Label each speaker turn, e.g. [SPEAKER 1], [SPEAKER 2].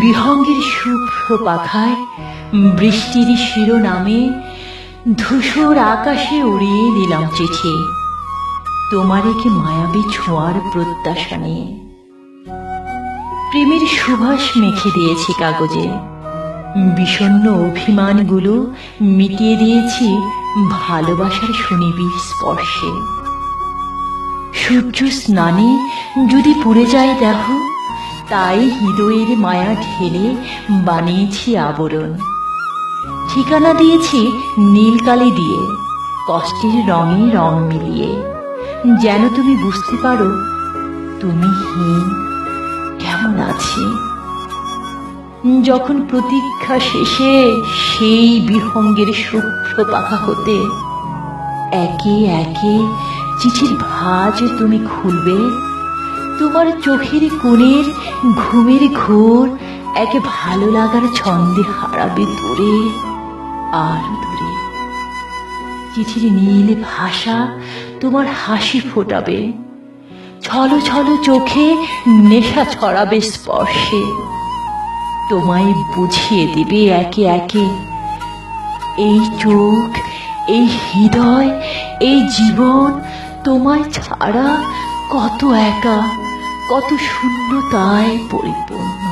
[SPEAKER 1] বিহঙ্গের শুভ্র পাখায় বৃষ্টির শিরোনামে ধূসর আকাশে উড়িয়ে দিলাম চিঠি, তোমার একে মায়াবী ছোঁয়ার প্রত্যাশা নিয়ে। প্রেমের সুবাস মেখে দিয়েছি কাগজে, বিষণ্ণ অভিমানগুলো মিটিয়ে দিয়েছি ভালোবাসার সুনিবিড় স্পর্শে। সূর্য স্নানে যদি পুড়ে যায় দেহ, তাই হৃদয়ের মায়া ঢেলে বানিয়েছি আবরণ। ঠিকানা দিয়েছি নীলকালি দিয়ে, কষ্টের রঙে রং মিলিয়ে, যেন তুমি বুঝতে পারো তুমি হীন কেমন আছি। যখন প্রতীক্ষা শেষে সেই বিহঙ্গের শুভ্র পাখা হতে একে একে চিঠির ভাঁজ তুমি খুলবে, তোমার চোখের কোণের ঘুমের ঘোর এক ভালো লাগার ছন্দে হারাবে দূরে আর দূরে। চিঠির নীল ভাষা তোমার হাসি ফোটাবে, ছলো ছলো চোখে নেশা ছড়াবে স্পর্শে। তোমায় বুঝিয়ে দিবে একে একে এই চোখ, এই হৃদয়, এই জীবন তোমায় ছাড়া কত একা, কত শূন্যতায় পরিপূর্ণ।